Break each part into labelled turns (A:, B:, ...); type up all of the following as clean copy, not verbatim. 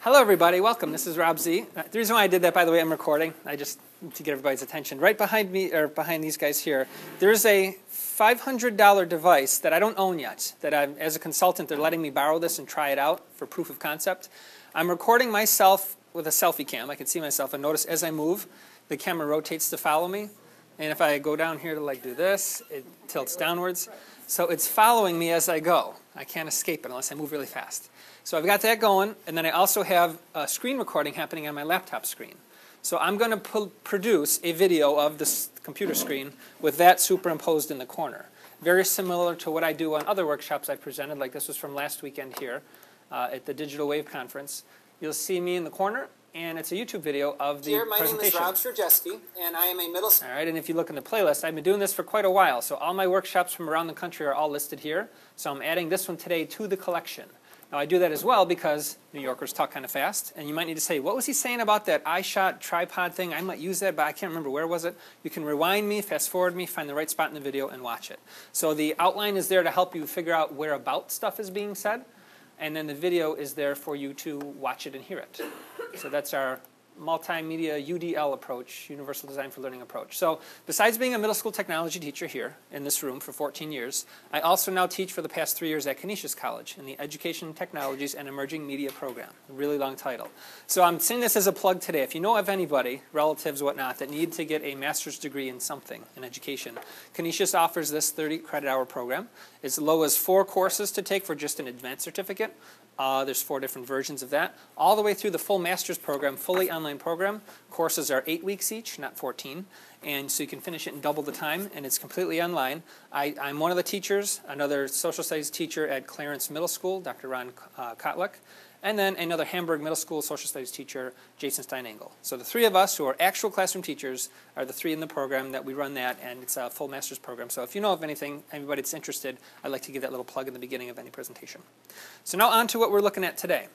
A: Hello everybody, welcome. This is Rob Z. The reason why I did that, by the way, I'm recording. I just to get everybody's attention. Right behind me, or behind these guys here, there's a $500 device that I don't own yet. That as a consultant, they're letting me borrow this and try it out for proof of concept. I'm recording myself with a selfie cam. I can see myself, and notice as I move, the camera rotates to follow me. And if I go down here to like do this, it tilts downwards. So it's following me as I go. I can't escape it unless I move really fast. So I've got that going, and then I also have a screen recording happening on my laptop screen. So I'm going to produce a video of this computer screen with that superimposed in the corner. Very similar to what I do on other workshops I've presented, like this was from last weekend here at the Digital Wave Conference. You'll see me in the corner, and it's a YouTube video of the
B: my
A: presentation.
B: name is Rob Zdrojewski, and I am a middle school.
A: All right, and if you look in the playlist, I've been doing this for quite a while. So all my workshops from around the country are all listed here. So I'm adding this one today to the collection. Now I do that as well because New Yorkers talk kind of fast, and you might need to say, what was he saying about that iShot tripod thing? I might use that, but I can't remember where was it. You can rewind me, fast forward me, find the right spot in the video, and watch it. So the outline is there to help you figure out where about stuff is being said, and then the video is there for you to watch it and hear it. So that's our multimedia UDL approach, Universal Design for Learning approach. So besides being a middle school technology teacher here in this room for 14 years, I also now teach for the past 3 years at Canisius College in the Education Technologies and Emerging Media program. A really long title. So I'm saying this as a plug today. If you know of anybody, relatives, whatnot, that need to get a master's degree in something in education, Canisius offers this 30 credit hour program. As low as 4 courses to take for just an advanced certificate. There's 4 different versions of that. All the way through the full master's program, fully online program. Courses are 8 weeks each, not 14. And so you can finish it in double the time, and it's completely online. I'm one of the teachers, another social studies teacher at Clarence Middle School, Dr. Ron Kotlick, and then another Hamburg Middle School social studies teacher, Jason Steinengel. So the 3 of us who are actual classroom teachers are the 3 in the program that we run that, and it's a full master's program. So if you know of anybody that's interested, I'd like to give that little plug in the beginning of any presentation. So now on to what we're looking at today.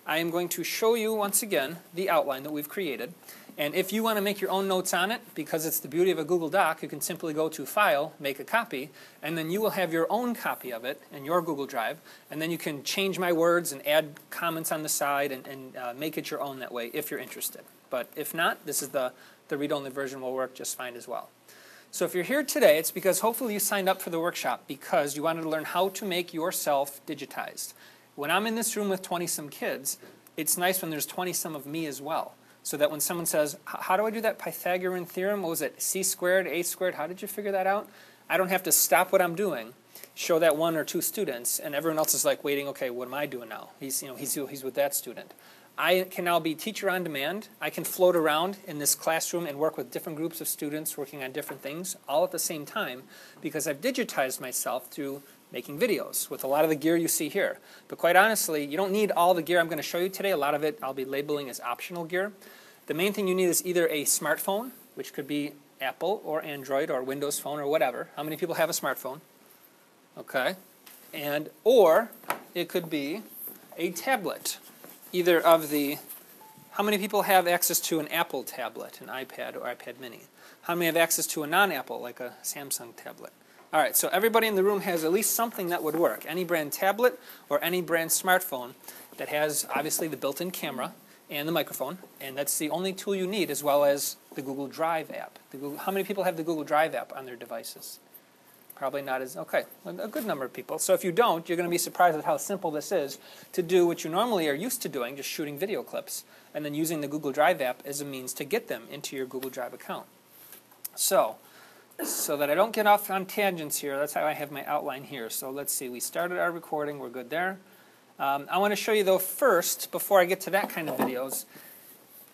A: I am going to show you once again the outline that we've created. And if you want to make your own notes on it, because it's the beauty of a Google Doc, you can simply go to File, make a copy, and then you will have your own copy of it in your Google Drive. And then you can change my words and add comments on the side and make it your own that way if you're interested. But if not, this is the read-only version will work just fine as well. So if you're here today, it's because hopefully you signed up for the workshop because you wanted to learn how to make yourself digitized. When I'm in this room with 20-some kids, it's nice when there's 20-some of me as well. So that when someone says, how do I do that Pythagorean theorem? What was it? C squared, A squared? How did you figure that out? I don't have to stop what I'm doing, show that 1 or 2 students, and everyone else is like waiting, okay, what am I doing now? He's with that student. I can now be teacher on demand. I can float around in this classroom and work with different groups of students working on different things all at the same time because I've digitized myself through making videos with a lot of the gear you see here. But quite honestly, you don't need all the gear I'm going to show you today. A lot of it I'll be labeling as optional gear. The main thing you need is either a smartphone, which could be Apple or Android or Windows Phone or whatever. How many people have a smartphone? Okay. Or it could be a tablet. Either of the, how many people have access to an Apple tablet, an iPad or iPad mini? How many have access to a non-Apple, like a Samsung tablet? All right, so everybody in the room has at least something that would work. Any brand tablet or any brand smartphone that has obviously the built-in camera and the microphone, and that's the only tool you need, as well as the Google Drive app. How many people have the Google Drive app on their devices? Probably not as, okay, a good number of people. So if you don't, you're going to be surprised at how simple this is to do what you normally are used to doing, just shooting video clips, and then using the Google Drive app as a means to get them into your Google Drive account. So that I don't get off on tangents here, that's how I have my outline here. So let's see, we started our recording, we're good there. I want to show you though first, before I get to that kind of videos,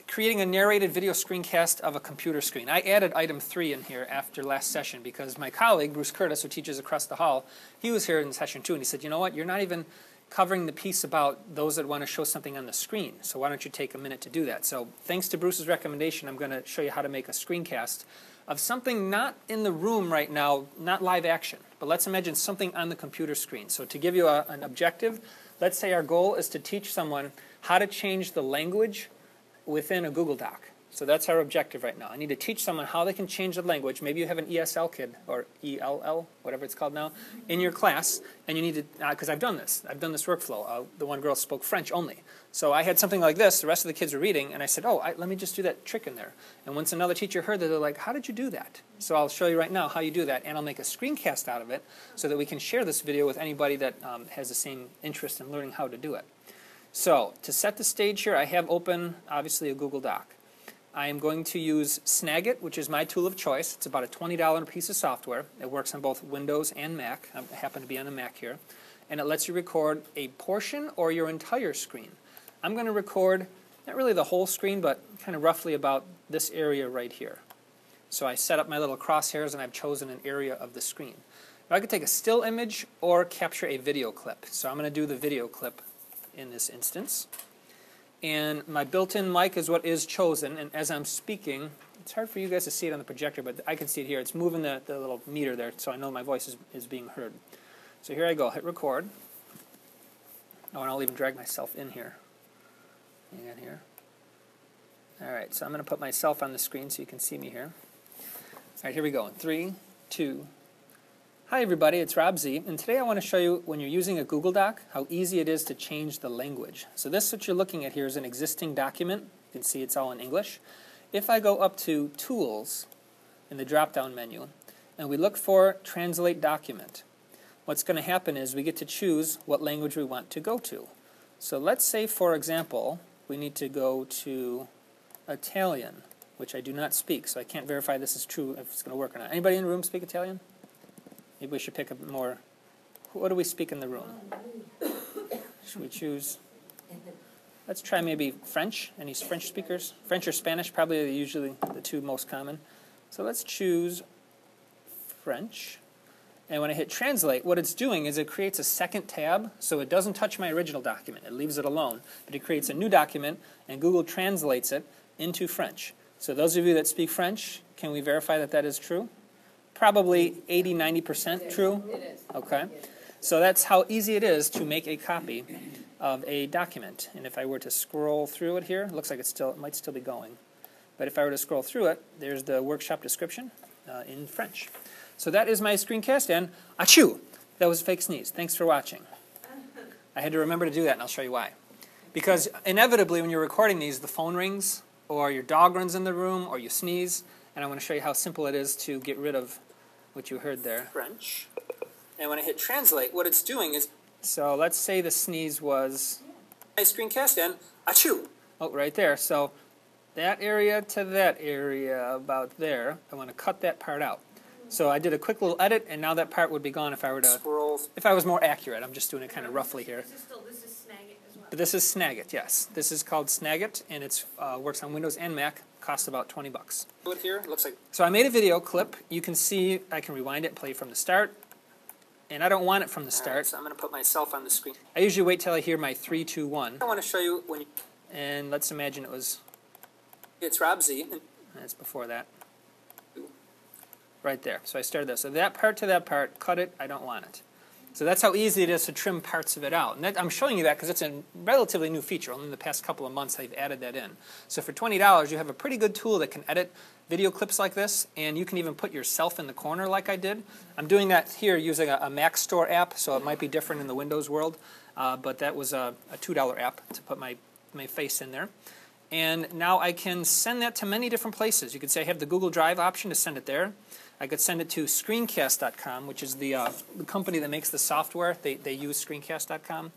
A: creating a narrated video screencast of a computer screen. I added item 3 in here after last session because my colleague, Bruce Curtis, who teaches across the hall, he was here in session 2 and he said, you know what, you're not even covering the piece about those that want to show something on the screen, so why don't you take a minute to do that. So thanks to Bruce's recommendation, I'm going to show you how to make a screencast of something not in the room right now, not live action, but let's imagine something on the computer screen. So to give you an objective, let's say our goal is to teach someone how to change the language within a Google Doc. So that's our objective right now. I need to teach someone how they can change the language. Maybe you have an ESL kid, or ELL, whatever it's called now, in your class, and you need to, because I've done this workflow. The one girl spoke French only. So I had something like this, the rest of the kids were reading, and I said, let me just do that trick in there. And once another teacher heard that, they're like, how did you do that? So I'll show you right now how you do that, and I'll make a screencast out of it so that we can share this video with anybody that has the same interest in learning how to do it. So to set the stage here, I have open, obviously, a Google Doc. I am going to use Snagit, which is my tool of choice. It's about a $20 piece of software. It works on both Windows and Mac. I happen to be on a Mac here. And it lets you record a portion or your entire screen. I'm going to record, not really the whole screen, but kind of roughly about this area right here. So I set up my little crosshairs and I've chosen an area of the screen. Now I could take a still image or capture a video clip. So I'm going to do the video clip in this instance. And my built-in mic is what is chosen, and as I'm speaking, it's hard for you guys to see it on the projector, but I can see it here. It's moving the little meter there, so I know my voice is being heard. So here I go, hit record. Oh, and I'll even drag myself in here. Hang on here. Alright, so I'm going to put myself on the screen so you can see me here. Alright, here we go. 3, 2, Hi everybody, it's Rob Z, and today I want to show you when you're using a Google Doc how easy it is to change the language. So this, what you're looking at here, is an existing document. You can see it's all in English. If I go up to Tools in the drop-down menu and we look for Translate Document, what's going to happen is we get to choose what language we want to go to. So let's say, for example, we need to go to Italian, which I do not speak, so I can't verify this is true if it's going to work or not. Anybody in the room speak Italian? Maybe we should pick up more. What do we speak in the room? Should we choose? Let's try maybe French. Any French speakers? French or Spanish, probably usually the two most common. So let's choose French. And when I hit translate, what it's doing is it creates a second tab, so it doesn't touch my original document. It leaves it alone. But it creates a new document, and Google translates it into French. So those of you that speak French, can we verify that that is true? Probably 80–90% true.
C: It is.
A: Okay. So that's how easy it is to make a copy of a document. And if I were to scroll through it here, it looks like it might still be going. But if I were to scroll through it, there's the workshop description in French. So that is my screencast, and achoo! That was a fake sneeze. Thanks for watching. I had to remember to do that, and I'll show you why. Because inevitably when you're recording these, the phone rings, or your dog runs in the room, or you sneeze, and I want to show you how simple it is to get rid of what you heard there. French. And when I hit translate, what it's doing is... So let's say the sneeze was... My screencast, and achoo! Oh, right there. So that area to that area, about there, I want to cut that part out. So I did a quick little edit, and now that part would be gone if I were to... Scroll. If I was more accurate. I'm just doing it kind of roughly here.
C: This is Snagit as well.
A: But this is Snagit, yes. This is called Snagit, and it works on Windows and Mac. Costs about $20. Here, looks like. So I made a video clip. You can see I can rewind it and play from the start. And I don't want it from the start. Right, so I'm going to put myself on the screen. I usually wait till I hear my 3, 2, 1. I want to show you when you... And let's imagine it was... It's Rob Z. And that's before that. Right there. So I started this. So that part to that part, cut it, I don't want it. So that's how easy it is to trim parts of it out. And I'm showing you that because it's a relatively new feature. Only in the past couple of months they've added that in. So for $20, you have a pretty good tool that can edit video clips like this, and you can even put yourself in the corner like I did. I'm doing that here using a Mac Store app, so it might be different in the Windows world. But that was a $2 app to put my face in there. And now I can send that to many different places. You could say I have the Google Drive option to send it there. I could send it to screencast.com, which is the company that makes the software. They use screencast.com.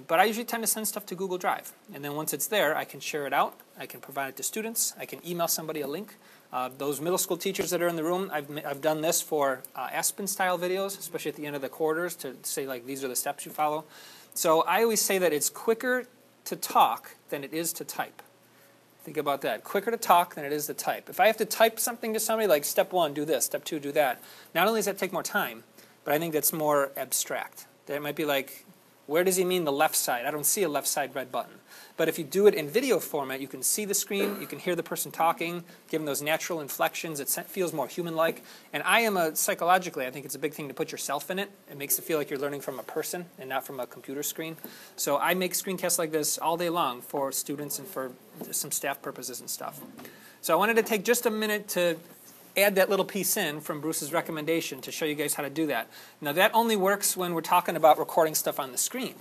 A: But I usually tend to send stuff to Google Drive. And then once it's there, I can share it out. I can provide it to students. I can email somebody a link. Those middle school teachers that are in the room, I've done this for Aspen-style videos, especially at the end of the quarters, to say, like, these are the steps you follow. So I always say that it's quicker to talk than it is to type. Think about that. Quicker to talk than it is to type. If I have to type something to somebody, like step 1, do this, step 2, do that, not only does that take more time, but I think that's more abstract. That might be like, Where does he mean the left side? I don't see a left side red button. But if you do it in video format, you can see the screen, you can hear the person talking, give them those natural inflections. It feels more human-like. And psychologically, I think it's a big thing to put yourself in it. It makes it feel like you're learning from a person and not from a computer screen. So I make screencasts like this all day long for students and for some staff purposes and stuff. So I wanted to take just a minute to add that little piece in from Bruce's recommendation to show you guys how to do that. Now that only works when we're talking about recording stuff on the screen.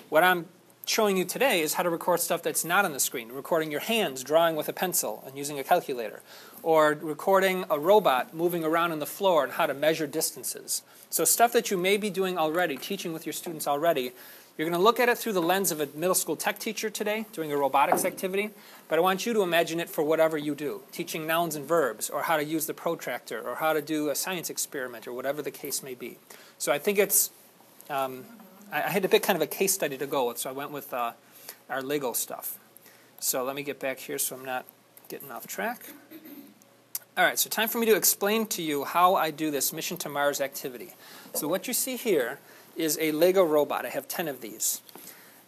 A: What I'm showing you today is how to record stuff that's not on the screen, recording your hands drawing with a pencil and using a calculator, or recording a robot moving around on the floor and how to measure distances. So stuff that you may be doing already, teaching with your students already. You're going to look at it through the lens of a middle school tech teacher today, doing a robotics activity, but I want you to imagine it for whatever you do, teaching nouns and verbs, or how to use the protractor, or how to do a science experiment, or whatever the case may be. So I think it's, I had to pick kind of a case study to go with, so I went with our Lego stuff. So let me get back here so I'm not getting off track. All right, so time for me to explain to you how I do this Mission to Mars activity. So what you see here is a Lego robot. I have 10 of these.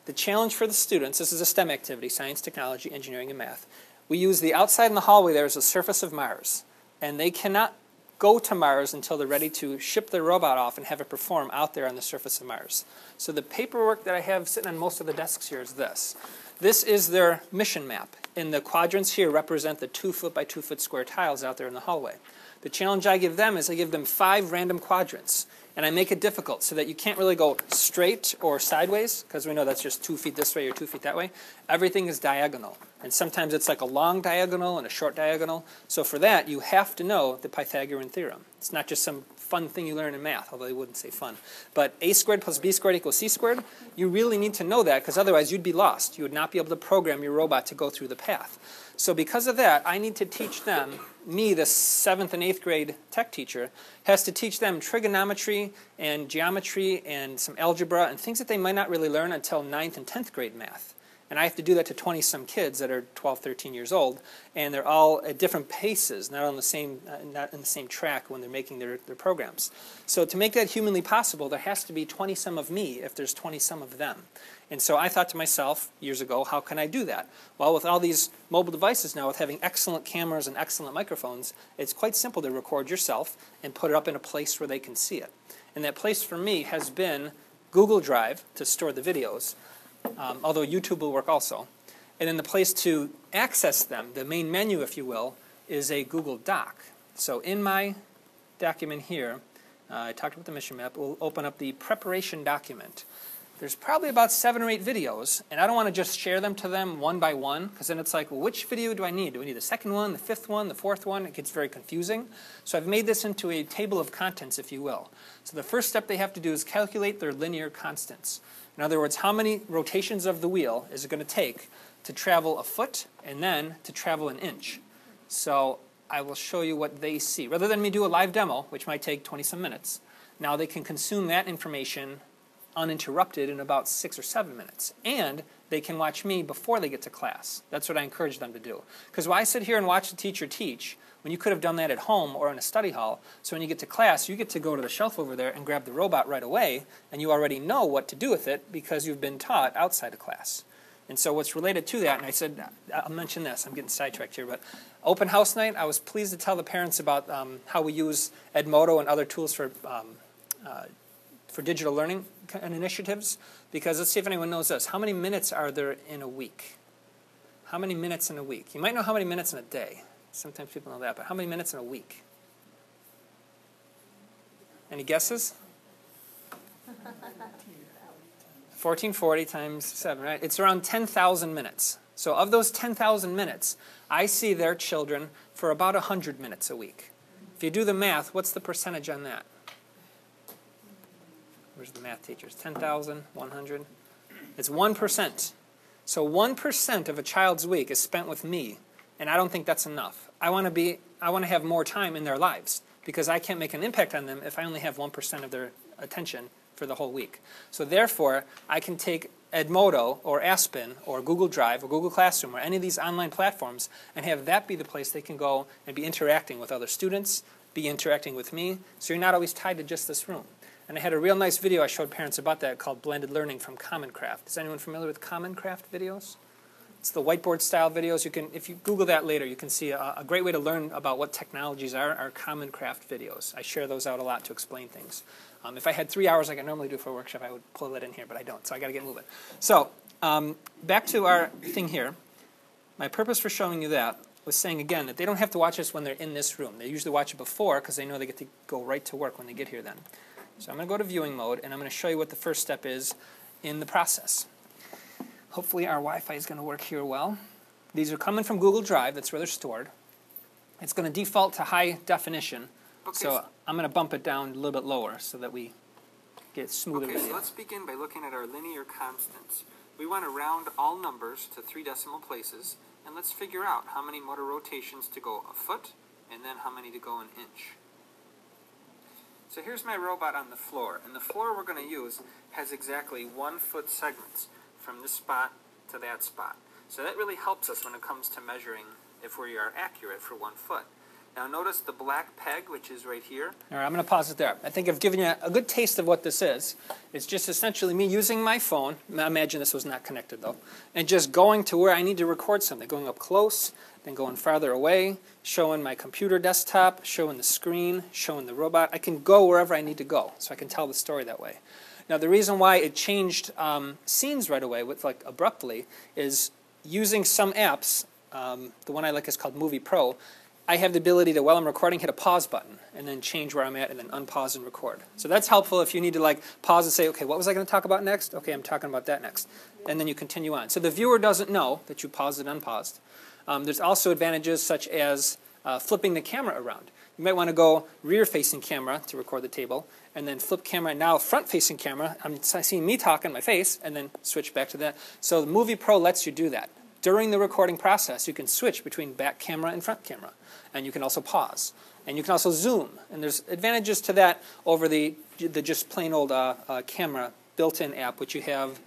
A: The challenge for the students, this is a STEM activity, science, technology, engineering, and math. We use the outside in the hallway there as a surface of Mars, and they cannot go to Mars until they're ready to ship their robot off and have it perform out there on the surface of Mars. So the paperwork that I have sitting on most of the desks here is this. This is their mission map, and the quadrants here represent the 2-foot by 2-foot square tiles out there in the hallway. The challenge I give them is I give them 5 random quadrants, and I make it difficult so that you can't really go straight or sideways, because we know that's just 2 feet this way or 2 feet that way. Everything is diagonal, and sometimes it's like a long diagonal and a short diagonal. So for that, you have to know the Pythagorean theorem. It's not just some fun thing you learn in math, although you wouldn't say fun. But a squared plus b squared equals c squared, you really need to know that, because otherwise you'd be lost. You would not be able to program your robot to go through the path. So because of that, I need to teach them, me, the 7th and 8th grade tech teacher, has to teach them trigonometry and geometry and some algebra and things that they might not really learn until 9th and 10th grade math. And I have to do that to 20-some kids that are 12, 13 years old, and they're all at different paces, not in the same track when they're making their programs. So to make that humanly possible, there has to be 20-some of me if there's 20-some of them. And so I thought to myself years ago, how can I do that? Well, with all these mobile devices now, with having excellent cameras and excellent microphones, it's quite simple to record yourself and put it up in a place where they can see it. And that place for me has been Google Drive to store the videos, although YouTube will work also. And then the place to access them, the main menu, if you will, is a Google Doc. So in my document here, I talked about the mission map, we'll open up the preparation document. There's probably about 7 or 8 videos, and I don't want to just share them to them one by one, because then it's like, well, which video do I need? Do I need the 2nd one, the 5th one, the 4th one? It gets very confusing. So I've made this into a table of contents, if you will. So the first step they have to do is calculate their linear constants. In other words, how many rotations of the wheel is it going to take to travel a foot and then to travel an inch? So I will show you what they see. Rather than me do a live demo, which might take 20-some minutes, now they can consume that information uninterrupted in about 6 or 7 minutes. And they can watch me before they get to class. That's what I encourage them to do. Because why sit here and watch the teacher teach when you could have done that at home or in a study hall? So when you get to class, you get to go to the shelf over there and grab the robot right away, and you already know what to do with it because you've been taught outside of class. And so what's related to that, and I said, I'll mention this, I'm getting sidetracked here, but open house night, I was pleased to tell the parents about how we use Edmodo and other tools for digital learning initiatives, because let's see if anyone knows this. How many minutes are there in a week? How many minutes in a week? You might know how many minutes in a day. Sometimes people know that, but how many minutes in a week? Any guesses? 1440 times 7, right? It's around 10,000 minutes. So of those 10,000 minutes, I see their children for about 100 minutes a week. If you do the math, what's the percentage on that? Where's the math teachers? 10,000, 100? It's 1%. So 1% of a child's week is spent with me, and I don't think that's enough. I want to have more time in their lives, because I can't make an impact on them if I only have 1% of their attention for the whole week. So therefore, I can take Edmodo or Aspen or Google Drive or Google Classroom or any of these online platforms and have that be the place they can go and be interacting with other students, be interacting with me, so you're not always tied to just this room. And I had a real nice video I showed parents about that called Blended Learning from Common Craft. Is anyone familiar with Common Craft videos? It's the whiteboard style videos. You can, if you Google that later, you can see a great way to learn about what technologies are Common Craft videos. I share those out a lot to explain things. If I had 3 hours like I normally do for a workshop, I would pull that in here, but I don't, so I got to get moving. So back to our thing here. My purpose for showing you that was saying again that they don't have to watch this when they're in this room. They usually watch it before because they know they get to go right to work when they get here then. So I'm going to go to viewing mode, and I'm going to show you what the first step is in the process. Hopefully our Wi-Fi is going to work here well. These are coming from Google Drive. That's where they're stored. It's going to default to high definition. Okay, so I'm going to bump it down a little bit lower so that we get smoother video.
B: Okay, so let's begin by looking at our linear constants. We want to round all numbers to 3 decimal places, and let's figure out how many motor rotations to go a foot, and then how many to go an inch. So here's my robot on the floor, and the floor we're going to use has exactly 1 foot segments from this spot to that spot. So that really helps us when it comes to measuring if we are accurate for 1 foot. Now notice the black peg, which is right here.
A: All right, I'm going to pause it there. I think I've given you a good taste of what this is. It's just essentially me using my phone. Imagine this was not connected though. And just going to where I need to record something. Going up close, then going farther away, showing my computer desktop, showing the screen, showing the robot. I can go wherever I need to go, so I can tell the story that way. Now the reason why it changed scenes right away, with like abruptly, is using some apps. The one I like is called Movie Pro. I have the ability to, while I'm recording, hit a pause button and then change where I'm at and then unpause and record. So that's helpful if you need to like pause and say, okay, what was I going to talk about next? Okay, I'm talking about that next. And then you continue on. So the viewer doesn't know that you paused and unpaused. There's also advantages such as flipping the camera around. You might want to go rear-facing camera to record the table, and then flip camera, now front-facing camera. I'm seeing me talking, my face, and then switch back to that. So the Movie Pro lets you do that. During the recording process, you can switch between back camera and front camera. And you can also pause. And you can also zoom. And there's advantages to that over the just plain old camera built-in app, which you have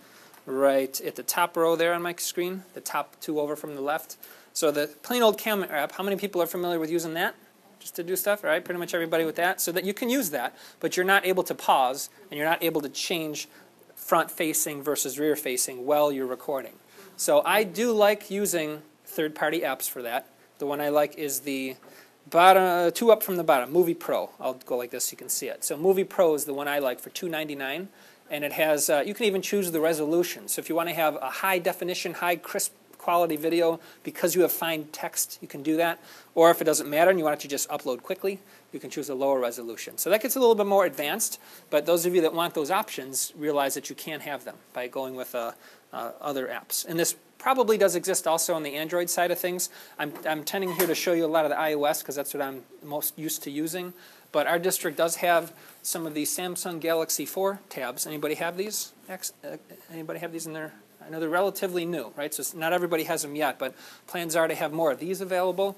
A: right at the top row there on my screen, the top 2 over from the left. So the plain old camera app, how many people are familiar with using that? Just to do stuff, right? Pretty much everybody with that. So that you can use that, but you're not able to pause, and you're not able to change front-facing versus rear-facing while you're recording. So I do like using third-party apps for that. The one I like is the bottom, 2 up from the bottom, Movie Pro. I'll go like this so you can see it. So Movie Pro is the one I like for $2.99, and it has, you can even choose the resolution. So if you want to have a high definition, high crisp quality video because you have fine text, you can do that. Or if it doesn't matter and you want it to just upload quickly, you can choose a lower resolution. So that gets a little bit more advanced, but those of you that want those options realize that you can have them by going with other apps. And this probably does exist also on the Android side of things. I'm tending here to show you a lot of the iOS because that's what I'm most used to using. But our district does have some of these Samsung Galaxy 4 tabs. Anybody have these? Anybody have these in their? I know they're relatively new, right? So not everybody has them yet, but plans are to have more of these available,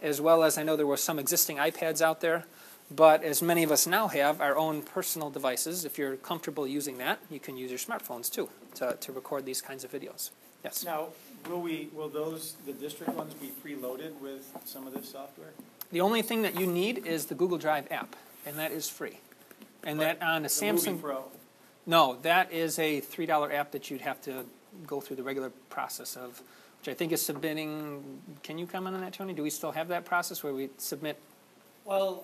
A: as well as I know there were some existing iPads out there. But as many of us now have our own personal devices, if you're comfortable using that, you can use your smartphones too to record these kinds of videos. Yes?
C: Now, will the district ones be preloaded with some of this software?
A: The only thing that you need is the Google Drive app, and that is free. And but that on a Samsung...
C: Movie Pro?
A: No, that is a $3 app that you'd have to go through the regular process of, which I think is submitting... Can you comment on that, Tony? Do we still have that process where we submit...
D: Well,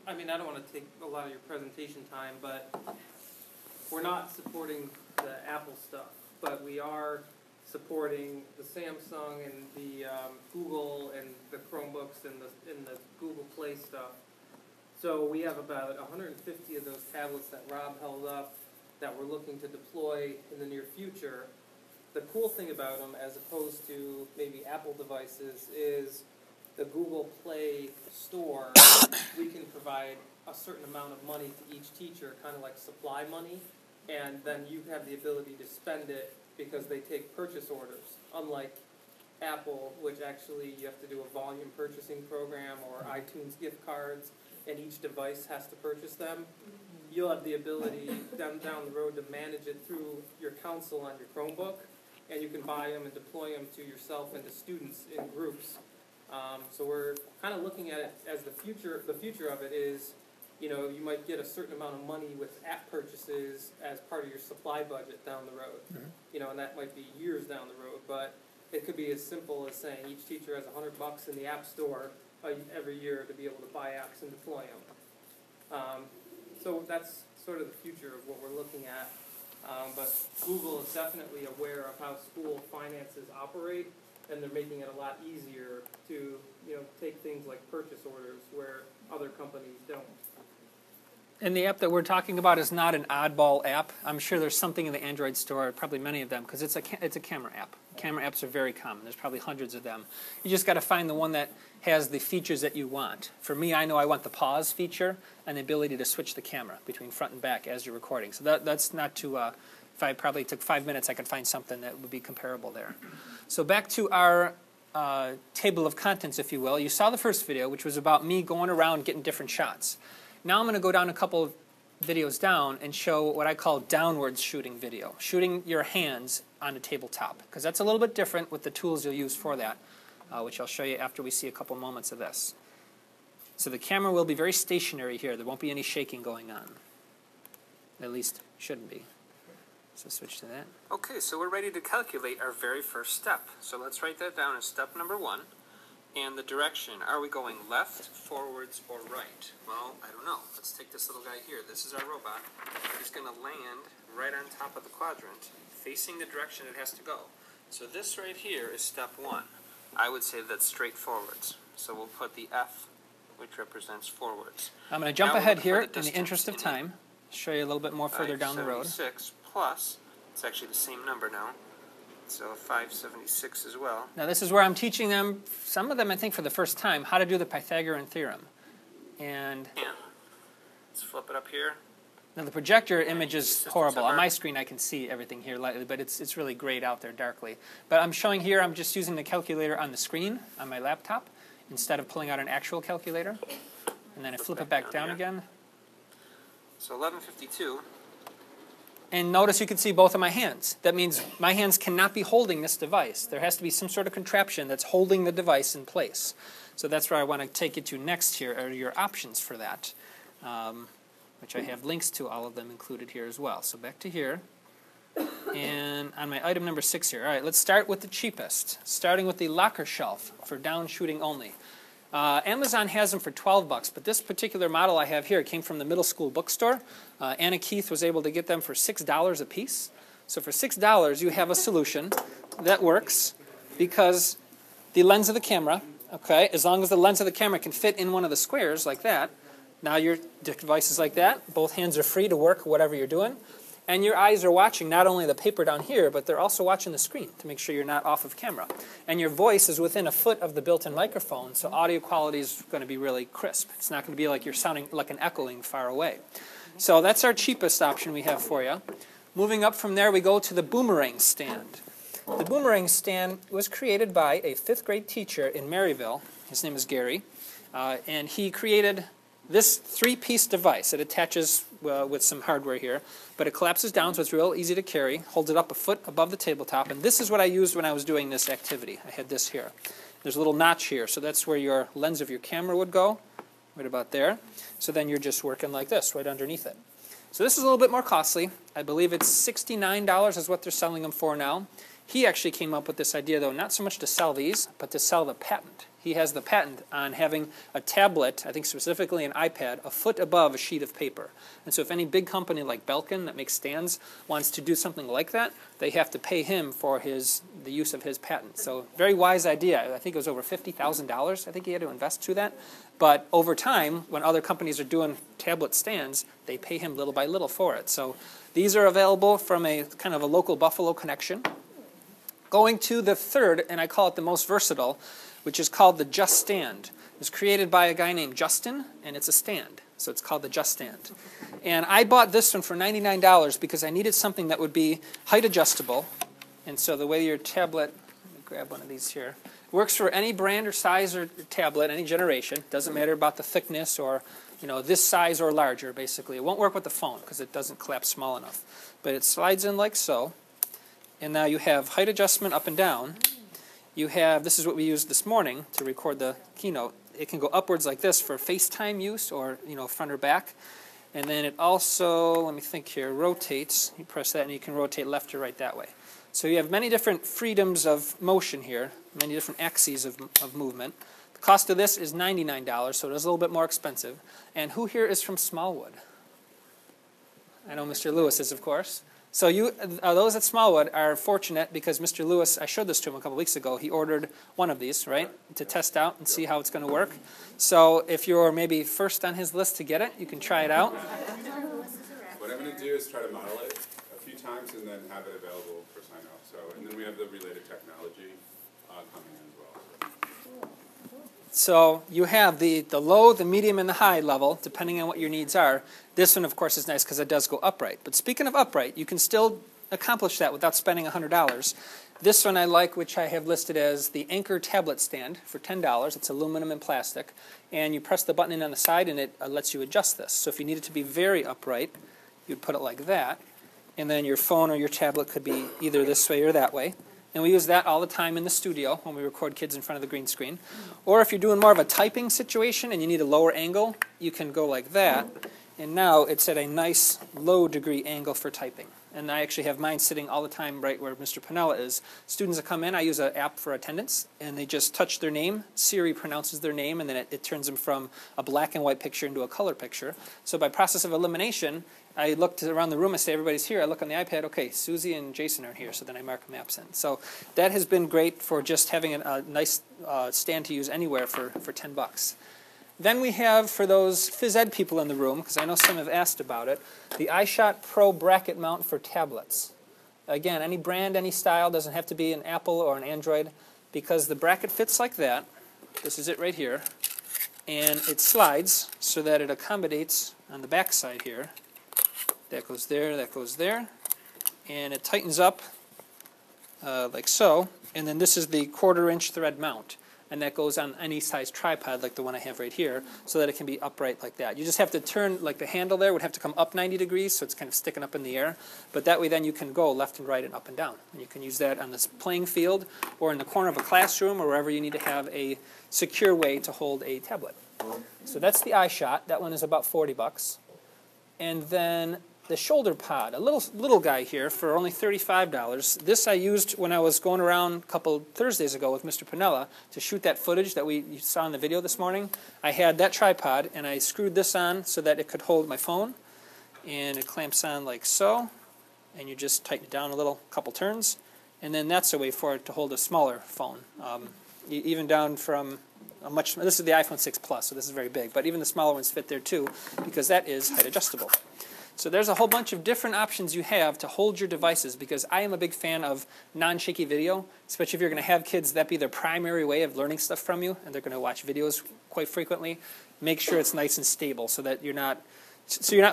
D: I mean, I don't want to take a lot of your presentation time, but we're not supporting the Apple stuff, but we are supporting the Samsung and the Google and the Chromebooks and the Google Play stuff. So we have about 150 of those tablets that Rob held up that we're looking to deploy in the near future. The cool thing about them, as opposed to maybe Apple devices, is the Google Play store, we can provide a certain amount of money to each teacher, kind of like supply money, and then you have the ability to spend it because they take purchase orders, unlike Apple, which actually you have to do a volume purchasing program or iTunes gift cards, and each device has to purchase them. You'll have the ability down the road to manage it through your console on your Chromebook, and you can buy them and deploy them to yourself and to students in groups. So we're kind of looking at it as the future. The future of it is you know, you might get a certain amount of money with app purchases as part of your supply budget down the road.
A: Mm-hmm.
D: You know, and that might be years down the road, but it could be as simple as saying each teacher has $100 in the app store every year to be able to buy apps and deploy them. So that's sort of the future of what we're looking at. But Google is definitely aware of how school finances operate, and they're making it a lot easier to, you know, take things like purchase orders where other companies don't.
A: And the app that we're talking about is not an oddball app. I'm sure there's something in the Android store, probably many of them, because it's a camera app. Camera apps are very common. There's probably hundreds of them. You just got to find the one that has the features that you want. For me, I know I want the pause feature and the ability to switch the camera between front and back as you're recording. So that's not too, if I probably took 5 minutes, I could find something that would be comparable there. So back to our table of contents, if you will. You saw the first video, which was about me going around getting different shots. Now I'm going to go down a couple of videos down and show what I call downwards shooting video, shooting your hands on a tabletop, because that's a little bit different with the tools you'll use for that, which I'll show you after we see a couple moments of this. So the camera will be very stationary here. There won't be any shaking going on. At least shouldn't be. So switch to that.
B: Okay, so we're ready to calculate our very first step. So let's write that down as step number 1. And the direction, are we going left, forwards, or right? Well, I don't know. Let's take this little guy here. This is our robot. He's going to land right on top of the quadrant, facing the direction it has to go. So this right here is step 1. I would say that's straight forwards. So we'll put the F, which represents forwards.
A: I'm going to jump ahead here in the interest of time, show you a little bit more further down the road.
B: 576 plus, it's actually the same number now. So 576 as well.
A: Now this is where I'm teaching them, some of them I think for the first time, how to do the Pythagorean theorem. And
B: yeah. Let's flip it up here.
A: Now the projector image is horrible. On my screen I can see everything here lightly, but it's really grayed out there darkly. But I'm showing here, I'm just using the calculator on the screen on my laptop instead of pulling out an actual calculator. And then I flip it back down again.
B: So 1152.
A: And notice you can see both of my hands. That means my hands cannot be holding this device. There has to be some sort of contraption that's holding the device in place. So that's where I want to take you to next here, are your options for that, which I have links to all of them included here as well. So back to here. And on my item number 6 here. All right, let's start with the cheapest, starting with the locker shelf for down shooting only. Amazon has them for $12, but this particular model I have here came from the middle school bookstore. Anna Keith was able to get them for $6 a piece. So for $6, you have a solution that works because the lens of the camera, okay, as long as the lens of the camera can fit in one of the squares like that, now your device is like that. Both hands are free to work whatever you're doing. And your eyes are watching not only the paper down here, but they're also watching the screen to make sure you're not off of camera. And your voice is within a foot of the built-in microphone, so audio quality is going to be really crisp. It's not going to be like you're sounding like an echoing far away. So that's our cheapest option we have for you. Moving up from there, we go to the boomerang stand. The boomerang stand was created by a 5th grade teacher in Maryville. His name is Gary. And he created this 3-piece device. It attaches with some hardware here, but it collapses down so it's real easy to carry, holds it up a foot above the tabletop, and this is what I used when I was doing this activity. I had this here. There's a little notch here, so that's where your lens of your camera would go, right about there. So then you're just working like this, right underneath it. So this is a little bit more costly. I believe it's $69 is what they're selling them for now. He actually came up with this idea, though, not so much to sell these, but to sell the patent. He has the patent on having a tablet, I think specifically an iPad, a foot above a sheet of paper. And so if any big company like Belkin that makes stands wants to do something like that, they have to pay him for the use of his patent. So very wise idea. I think it was over $50,000 I think he had to invest to that. But over time, when other companies are doing tablet stands, they pay him little by little for it. So these are available from a kind of a local Buffalo connection. Going to the third, and I call it the most versatile, which is called the Just Stand. It was created by a guy named Justin, and it's a stand. So it's called the Just Stand. And I bought this one for $99 because I needed something that would be height adjustable. And so the way your tablet, let me grab one of these here, works for any brand or size or tablet, any generation. Doesn't matter about the thickness or, this size or larger, basically. It won't work with the phone because it doesn't collapse small enough. But it slides in like so. And now you have height adjustment up and down. You have, this is what we used this morning to record the keynote. it can go upwards like this for FaceTime use or, front or back. And then it also, let me think here, rotates. You press that and you can rotate left or right that way. So you have many different freedoms of motion here, many different axes of movement. The cost of this is $99, so it is a little bit more expensive. And who here is from Smallwood? I know Mr. Lewis is, of course. So those at Smallwood are fortunate because Mr. Lewis, I showed this to him a couple weeks ago, he ordered one of these, right, to test out and see how it's going to work. So if you're maybe first on his list to get it, you can try it out.
E: What I'm going to do is try to model it a few times and then have it available for sign-off. And then we have the related technology coming in as well.
A: So you have the low, the medium, and the high level, depending on what your needs are. This one, of course, is nice because it does go upright. But speaking of upright, you can still accomplish that without spending $100. This one I like, which I have listed as the Anchor tablet stand for $10. It's aluminum and plastic. And you press the button in on the side, and it lets you adjust this. So if you need it to be very upright, you'd put it like that. And then your phone or your tablet could be either this way or that way. And we use that all the time in the studio when we record kids in front of the green screen. Or if you're doing more of a typing situation and you need a lower angle, you can go like that. And now it's at a nice low degree angle for typing. And I actually have mine sitting all the time right where Mr. Piniella is. Students that come in, I use an app for attendance, and they just touch their name. Siri pronounces their name, and then it turns them from a black and white picture into a color picture. So by process of elimination, I looked around the room, I say everybody's here. I look on the iPad, okay, Susie and Jason are here, so then I mark them absent. So that has been great for just having a nice stand to use anywhere for $10. Then we have, for those phys ed people in the room, because I know some have asked about it, the iShot Pro bracket mount for tablets. Again, any brand, any style, doesn't have to be an Apple or an Android, because the bracket fits like that. This is it right here. And it slides so that it accommodates on the back side here. That goes there, that goes there. And it tightens up like so. And then this is the 1/4-inch thread mount. And that goes on any size tripod like the one I have right here so that it can be upright like that. You just have to turn, like the handle there would have to come up 90 degrees so it's kind of sticking up in the air. But that way then you can go left and right and up and down. And you can use that on this playing field or in the corner of a classroom or wherever you need to have a secure way to hold a tablet. So that's the iShot. That one is about $40. And then the shoulder pod, a little guy here for only $35. This I used when I was going around a couple Thursdays ago with Mr. Piniella to shoot that footage that you saw in the video this morning. I had that tripod, and I screwed this on so that it could hold my phone. And it clamps on like so. And you just tighten it down a little, couple turns. And then that's a way for it to hold a smaller phone. Even down from this is the iPhone 6 Plus, so this is very big. But even the smaller ones fit there too, because that is height adjustable. So there's a whole bunch of different options you have to hold your devices, because I am a big fan of non-shaky video, especially if you're going to have kids that be their primary way of learning stuff from you, and they're going to watch videos quite frequently. Make sure it's nice and stable so that you're not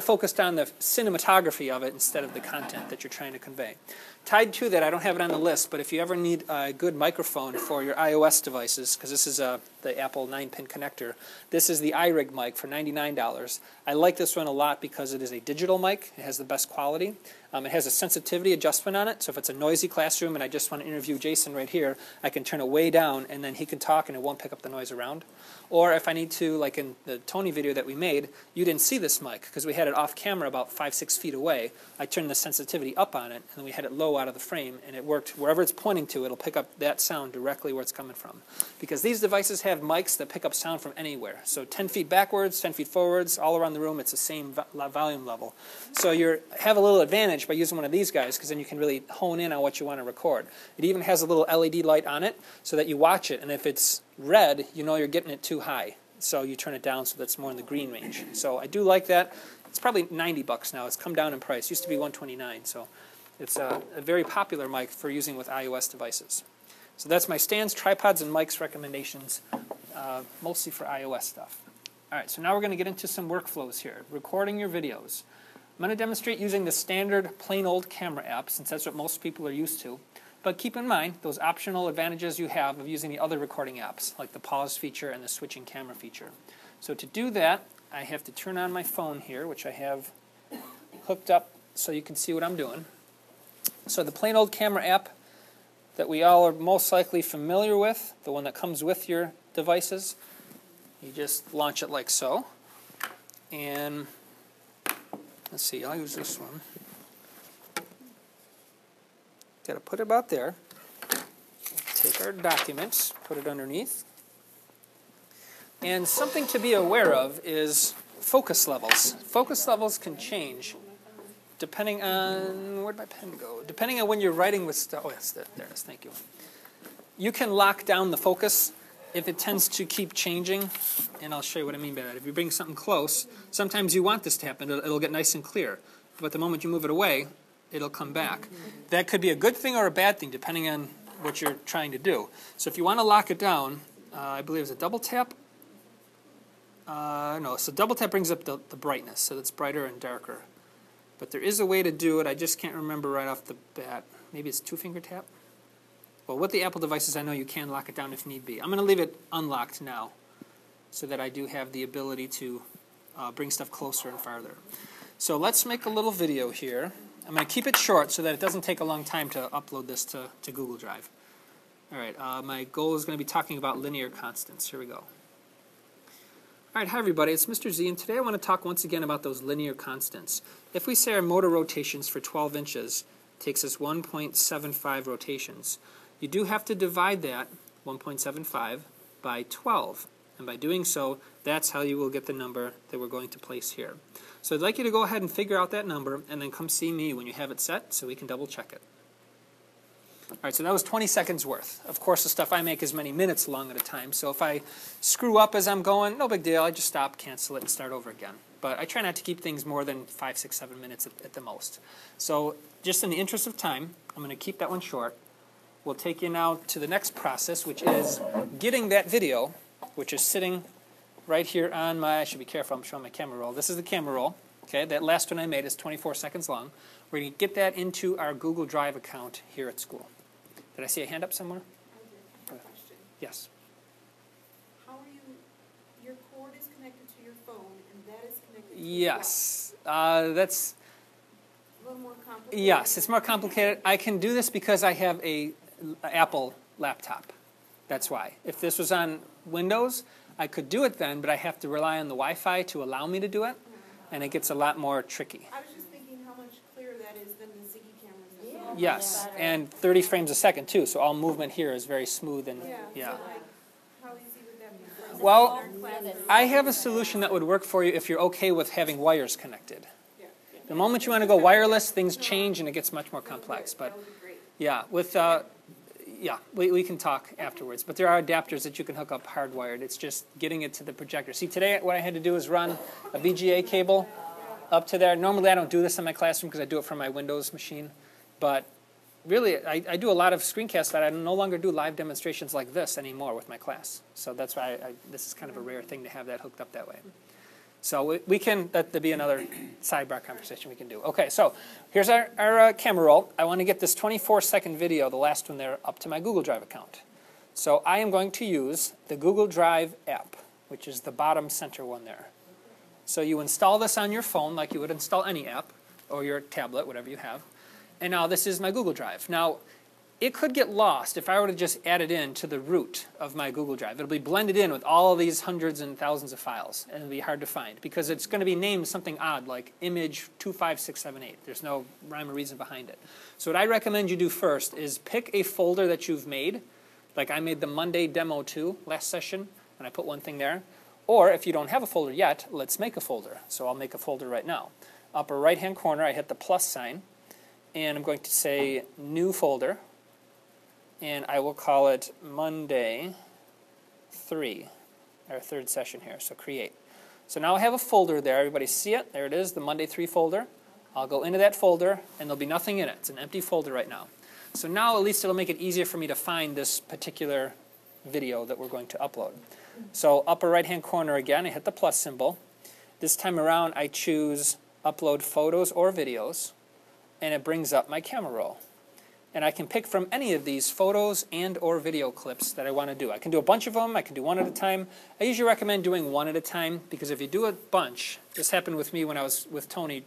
A: focused on the cinematography of it instead of the content that you're trying to convey. Tied to that, I don't have it on the list, but if you ever need a good microphone for your iOS devices, because this is the Apple 9-pin connector, this is the iRig mic for $99. I like this one a lot because it is a digital mic. It has the best quality. It has a sensitivity adjustment on it, so if it's a noisy classroom and I just want to interview Jason right here, I can turn it way down and then he can talk and it won't pick up the noise around. Or if I need to, like in the Tony video that we made, you didn't see this mic because we had it off camera about 5-6 feet away. I turned the sensitivity up on it and then we had it low out of the frame, and it worked. Wherever it's pointing to, it'll pick up that sound directly where it's coming from. Because these devices have mics that pick up sound from anywhere. So 10 feet backwards, 10 feet forwards, all around the room, it's the same volume level. So you have a little advantage by using one of these guys, because then you can really hone in on what you want to record. It even has a little LED light on it so that you watch it, and if it's red, you know you're getting it too high. So you turn it down so that's more in the green range. So I do like that. It's probably $90 now. It's come down in price. It used to be $129. So it's a very popular mic for using with iOS devices. So that's my stands, tripods, and mics recommendations, mostly for iOS stuff. All right, so now we're going to get into some workflows here. Recording your videos. I'm going to demonstrate using the standard plain old camera app, since that's what most people are used to. But keep in mind those optional advantages you have of using the other recording apps, like the pause feature and the switching camera feature. So to do that, I have to turn on my phone here, which I have hooked up so you can see what I'm doing. So the plain old camera app that we all are most likely familiar with, the one that comes with your devices, You just launch it like so. And let's see, I'll use this one. Got to put it about there. Take our documents, put it underneath. And something to be aware of is focus levels. Focus levels can change depending on, where'd my pen go? Depending on when you're writing with stuff. Oh, yes, there it is, thank you. You can lock down the focus if it tends to keep changing, and I'll show you what I mean by that. If you bring something close, sometimes you want this to happen. It'll get nice and clear. But the moment you move it away, it'll come back. That could be a good thing or a bad thing, depending on what you're trying to do. So if you want to lock it down, I believe it's a double tap. No, so double tap brings up the brightness, so it's brighter and darker. But there is a way to do it. I just can't remember right off the bat. Maybe it's 2-finger tap? Well, with the Apple devices, I know you can lock it down if need be. I'm going to leave it unlocked now so that I do have the ability to bring stuff closer and farther. So let's make a little video here. I'm going to keep it short so that it doesn't take a long time to upload this to Google Drive. All right, my goal is going to be talking about linear constants. Here we go. All right, hi everybody, it's Mr. Z, and today I want to talk once again about those linear constants. If we say our motor rotations for 12 inches takes us 1.75 rotations, you do have to divide that, 1.75, by 12. And by doing so, that's how you will get the number that we're going to place here. So I'd like you to go ahead and figure out that number, and then come see me when you have it set so we can double check it. All right, so that was 20 seconds worth. Of course, the stuff I make is many minutes long at a time, so if I screw up as I'm going, no big deal. I just stop, cancel it, and start over again. But I try not to keep things more than 5, 6, 7 minutes at the most. So just in the interest of time, I'm going to keep that one short. We'll take you now to the next process, which is getting that video, which is sitting right here on my, I should be careful, I'm showing my camera roll. This is the camera roll. Okay, that last one I made is 24 seconds long. We're going to get that into our Google Drive account here at school. Did I see a hand up somewhere?
F: I did. Question.
A: Yes.
F: How are you, your cord is connected to your phone, and that is connected to
A: Yes. That's,
F: a little more complicated.
A: yes, it's more complicated. I can do this because I have a Apple laptop. That's why. If this was on Windows, I could do it then, but I have to rely on the Wi-Fi to allow me to do it, and it gets a lot more tricky.
F: I was just thinking how much clearer that is than the Ziggy cameras. Yeah.
A: Yes, and 30 frames a second too, so all movement here is very smooth and
F: Yeah. So like, how easy would that be?
A: Well, I have a solution that would work for you if you're okay with having wires connected.
F: Yeah.
A: The moment you want to go wireless, things change and it gets much more complex. But
F: That would be great.
A: yeah, with we can talk afterwards. But there are adapters that you can hook up hardwired. It's just getting it to the projector. See, today what I had to do is run a VGA cable up to there. Normally I don't do this in my classroom because I do it from my Windows machine. But really, I do a lot of screencasts that I no longer do live demonstrations like this anymore with my class. So that's why this is kind of a rare thing to have that hooked up that way. So we can, that'd be another sidebar conversation we can do. Okay, so here's our camera roll. I want to get this 24-second video, the last one there, up to my Google Drive account. So I am going to use the Google Drive app, which is the bottom center one there. So you install this on your phone like you would install any app, or your tablet, whatever you have. And now this is my Google Drive. Now, it could get lost if I were to just add it in to the root of my Google Drive. It'll be blended in with all of these hundreds and thousands of files, and it'll be hard to find because it's going to be named something odd like image 25678. There's no rhyme or reason behind it. So what I recommend you do first is pick a folder that you've made. Like I made the Monday demo 2 last session, and I put one thing there. Or if you don't have a folder yet, let's make a folder. So I'll make a folder right now. Upper right-hand corner, I hit the plus sign, and I'm going to say New Folder. And I will call it Monday 3, our third session here, so create. So now I have a folder there. Everybody see it? There it is, the Monday 3 folder. I'll go into that folder, and there'll be nothing in it. It's an empty folder right now. So now at least it'll make it easier for me to find this particular video that we're going to upload. So upper right-hand corner again, I hit the plus symbol. This time around, I choose Upload Photos or Videos, and it brings up my camera roll. And I can pick from any of these photos and or video clips that I want to do. I can do a bunch of them. I can do one at a time. I usually recommend doing one at a time because if you do a bunch, this happened with me when I was with Tony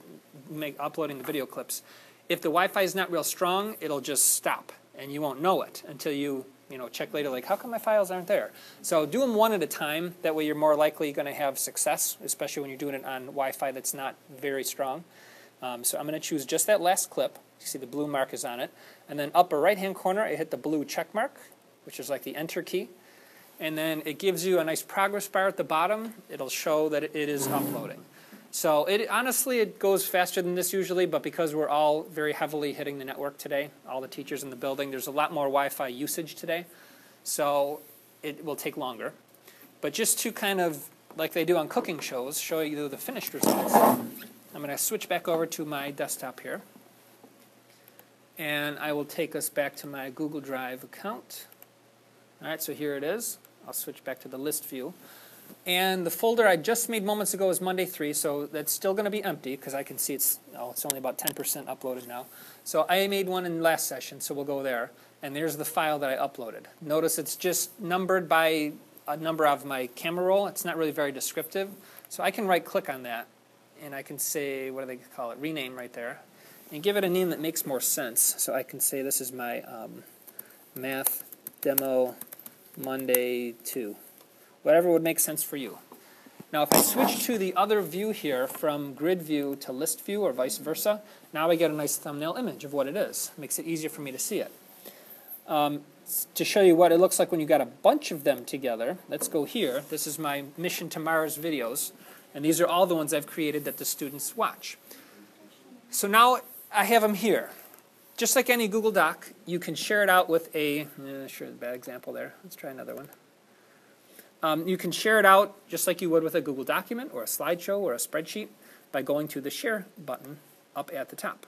A: uploading the video clips. If the Wi-Fi is not real strong, it'll just stop, and you won't know it until you check later, like, how come my files aren't there? So do them one at a time. That way you're more likely going to have success, especially when you're doing it on Wi-Fi that's not very strong. So I'm going to choose just that last clip. You see the blue mark is on it. And then upper right-hand corner, I hit the blue check mark, which is like the enter key. And then it gives you a nice progress bar at the bottom. It'll show that it is uploading. So honestly, it goes faster than this usually, but because we're all very heavily hitting the network today, all the teachers in the building, there's a lot more Wi-Fi usage today. So it will take longer. But just to kind of, like they do on cooking shows, show you the finished results, I'm going to switch back over to my desktop here. And I will take us back to my Google Drive account. All right, so here it is. I'll switch back to the list view. And the folder I just made moments ago is Monday 3, so that's still going to be empty because I can see it's only about 10% uploaded now. So I made one in last session, so we'll go there. And there's the file that I uploaded. Notice it's just numbered by a number of my camera roll. It's not really very descriptive. So I can right-click on that, and I can say, what do they call it, rename right there, and give it a name that makes more sense. So I can say this is my math demo Monday 2. Whatever would make sense for you. Now if I switch to the other view here from grid view to list view or vice versa, now I get a nice thumbnail image of what it is. Makes it easier for me to see it. To show you what it looks like when you got a bunch of them together, let's go here. This is my Mission to Mars videos, and these are all the ones I've created that the students watch. So now I have them here. Just like any Google Doc, you can share it out with a, sure, bad example there. Let's try another one. You can share it out just like you would with a Google document or a slideshow or a spreadsheet by going to the share button up at the top.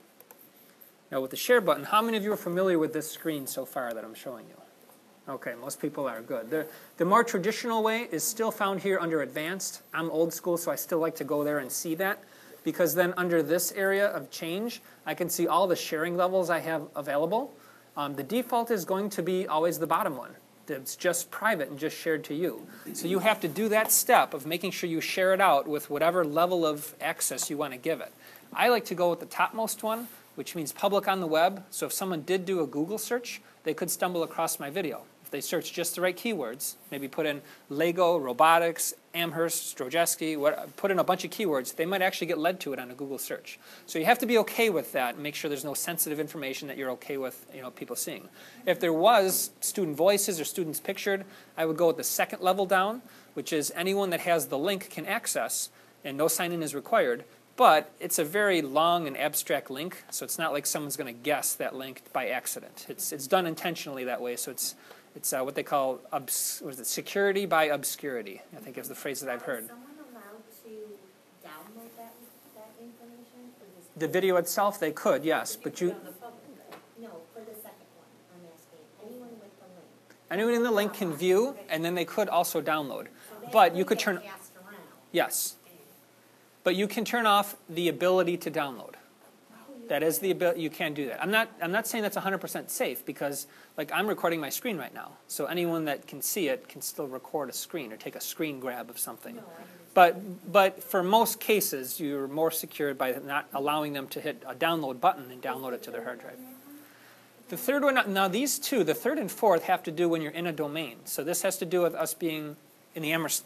A: Now with the share button, how many of you are familiar with this screen so far that I'm showing you? Okay, most people are good. The more traditional way is still found here under advanced. I'm old school, so I still like to go there and see that, because then under this area of change, I can see all the sharing levels I have available. The default is going to be always the bottom one. It's just private and just shared to you. So you have to do that step of making sure you share it out with whatever level of access you want to give it. I like to go with the topmost one, which means public on the web. So if someone did do a Google search, they could stumble across my video. If they search just the right keywords, maybe put in Lego, robotics, Amherst, Zdrojewski, put in a bunch of keywords, they might actually get led to it on a Google search. So you have to be okay with that and make sure there's no sensitive information that you're okay with people seeing. If there was student voices or students pictured, I would go with the second level down, which is anyone that has the link can access, and no sign-in is required. But it's a very long and abstract link, so it's not like someone's going to guess that link by accident. It's done intentionally that way, so it's what they call security by obscurity, I think is the phrase that I've heard.
G: Is someone allowed to download that information?
A: The video itself, they could, yes, but you...
G: No, for the second one, I'm asking. Anyone with the link?
A: Anyone in the link can view, and then they could also download. But you could turn...
G: Passed around.
A: Yes. But you can turn off the ability to download. That is the ability. You can do that. I'm not saying that's 100% safe, because like I'm recording my screen right now, so anyone that can see it can still record a screen or take a screen grab of something. But for most cases, you're more secured by not allowing them to hit a download button and download it to their hard drive. The third one, now these two, the third and fourth, have to do when you're in a domain. So this has to do with us being in the Amherst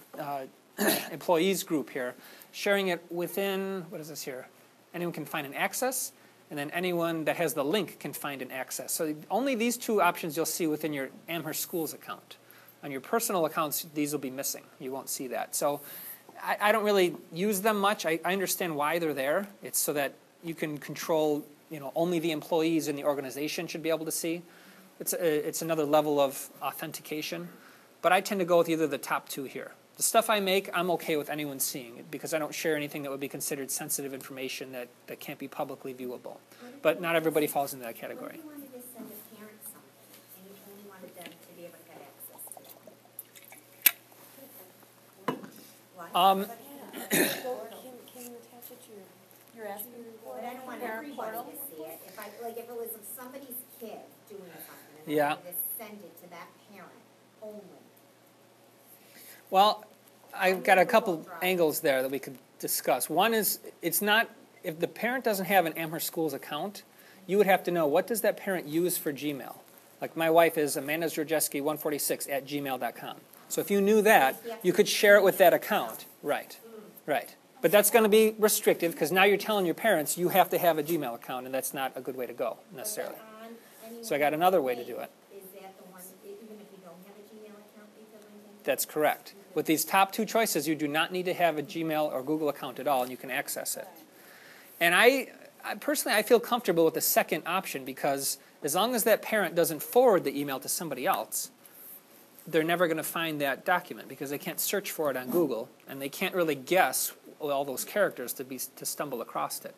A: employees group here, sharing it within, what is this here? Anyone can find an access, and then anyone that has the link can find an access. So only these two options you'll see within your Amherst Schools account. On your personal accounts, these will be missing. You won't see that. So I don't really use them much. I understand why they're there. It's so that you can control, only the employees in the organization should be able to see. It's another level of authentication. But I tend to go with either the top two here. The stuff I make, I'm okay with anyone seeing it because I don't share anything that would be considered sensitive information that can't be publicly viewable. But not everybody falls into that category.
G: What if you wanted to send a parent something and you only wanted them to be able to get access to that? What?
F: Can you attach it to your asking
G: But I don't want everybody to see it. If it was somebody's kid doing something and I
A: Yeah.
G: wanted to send it to that parent only.
A: Well, I've got a couple angles there that we could discuss. One is, it's not, if the parent doesn't have an Amherst Schools account, you would have to know, what does that parent use for Gmail? Like my wife is Zdrojewski146@gmail.com. So if you knew that, you could share it with that account. Right, right. But that's going to be restrictive because now you're telling your parents you have to have a Gmail account, and that's not a good way to go necessarily. So I got another way to do it.
G: Is that the one, even if you don't have a Gmail account, you can link into?
A: That's correct. With these top two choices, you do not need to have a Gmail or Google account at all, and you can access it. And I personally, I feel comfortable with the second option because as long as that parent doesn't forward the email to somebody else, they're never going to find that document because they can't search for it on Google, and they can't really guess all those characters to stumble across it.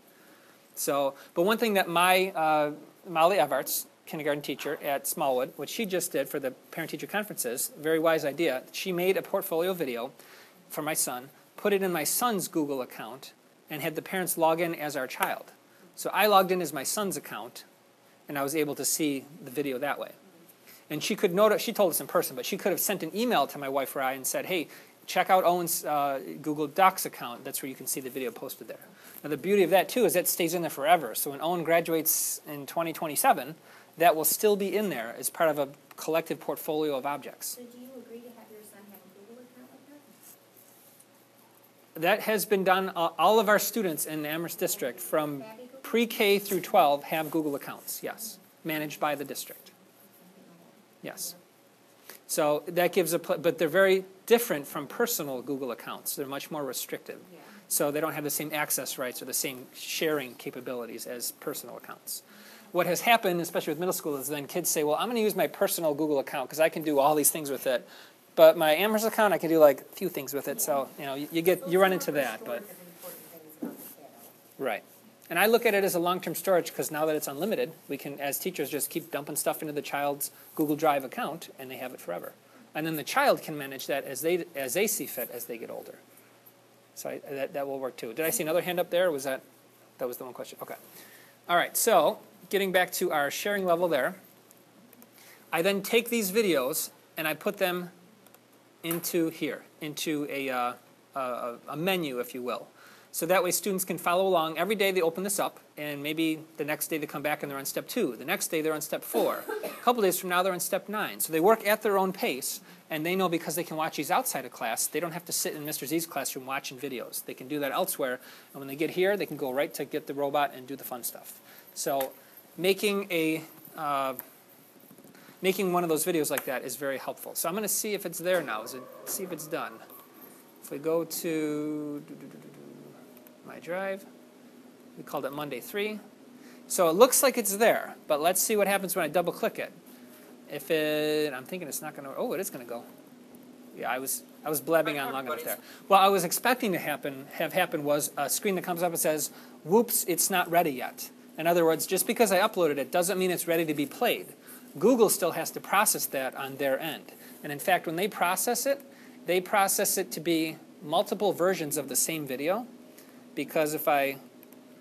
A: So, but one thing that my Molly Everts, kindergarten teacher at Smallwood, what she just did for the parent-teacher conferences, very wise idea. She made a portfolio video for my son, put it in my son's Google account, and had the parents log in as our child. So I logged in as my son's account, and I was able to see the video that way. And she could notice, she told us in person, but she could have sent an email to my wife or I and said, hey, check out Owen's Google Docs account. That's where you can see the video posted there. Now the beauty of that, too, is that stays in there forever. So when Owen graduates in 2027, that will still be in there as part of a collective portfolio of objects.
G: So do you agree to have your son have a Google account with her?
A: That has been done. All of our students in the Amherst district from pre-K through 12 have Google accounts, yes, managed by the district. Yes. So that gives but they're very different from personal Google accounts. They're much more restrictive.
G: Yeah.
A: So they don't have the same access rights or the same sharing capabilities as personal accounts. What has happened, especially with middle school, is then kids say, well, I'm going to use my personal Google account because I can do all these things with it. But my Amherst account, I can do like a few things with it. So, you know, you run into that. But right. And I look at it as a long-term storage because now that it's unlimited, we can, as teachers, just keep dumping stuff into the child's Google Drive account, and they have it forever. And then the child can manage that as they see fit as they get older. So that will work too. Did I see another hand up there? Or was that was the one question? Okay. All right. So getting back to our sharing level there, I then take these videos and I put them into here, into a menu, if you will. So that way students can follow along. Every day they open this up, and maybe the next day they come back and they're on step 2. The next day they're on step 4. A couple days from now they're on step 9. So they work at their own pace, and they know because they can watch these outside of class, they don't have to sit in Mr. Z's classroom watching videos. They can do that elsewhere, and when they get here, they can go right to get the robot and do the fun stuff. So making one of those videos like that is very helpful. So I'm going to see if it's there now. See if it's done. If we go to my drive, we called it Monday 3. So it looks like it's there, but let's see what happens when I double click it. I'm thinking it's not going to, oh, it is going to go. Yeah, I was blabbing on long enough there. Well, I was expecting to have happen was a screen that comes up and says, whoops, it's not ready yet. In other words, just because I uploaded it doesn't mean it's ready to be played. Google still has to process that on their end. And in fact, when they process it to be multiple versions of the same video. Because if I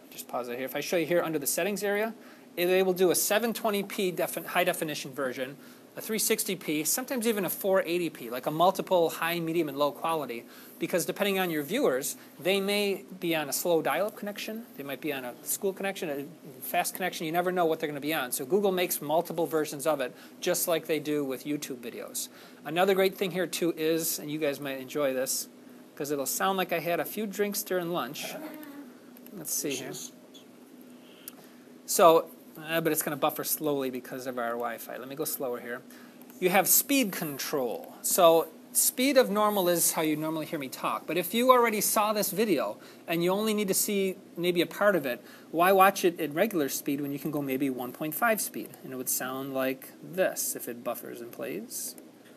A: just pause it here, if I show you here under the settings area, they will do a 720p high definition version, a 360p, sometimes even a 480p, like a multiple high, medium, and low quality. Because depending on your viewers, they may be on a slow dial-up connection, they might be on a school connection, a fast connection. You never know what they're going to be on. So Google makes multiple versions of it, just like they do with YouTube videos. Another great thing here too is, and you guys might enjoy this, because it'll sound like I had a few drinks during lunch. Let's see here. So, but it's going to buffer slowly because of our Wi-Fi. Let me go slower here. You have speed control. So speed of normal is how you normally hear me talk. But if you already saw this video and you only need to see maybe a part of it, why watch it at regular speed when you can go maybe 1.5 speed? And it would sound like this if it buffers and plays.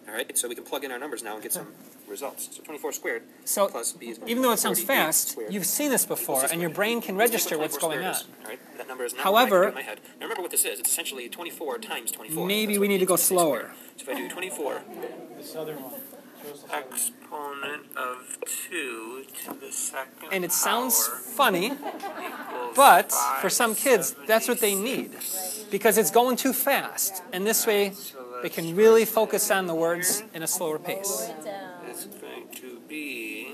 B: All right, so we can plug in our numbers now and get some results. So 24 squared plus b is
A: even though it sounds fast, you've seen this before, and your brain can register what's going on.
B: All right, that number is not
A: However,
B: in my head. Now remember what this is. It's essentially 24 times 24.
A: Maybe we need to go slower.
B: So if I do 24,
C: This other one.
B: exponent of 2 to the second
A: and it sounds
B: power
A: funny,
B: equals
A: but for some kids, that's what they need.
B: 576.
A: Because it's going too fast, and this way they can really focus on the words in a slower pace.
B: It's going to be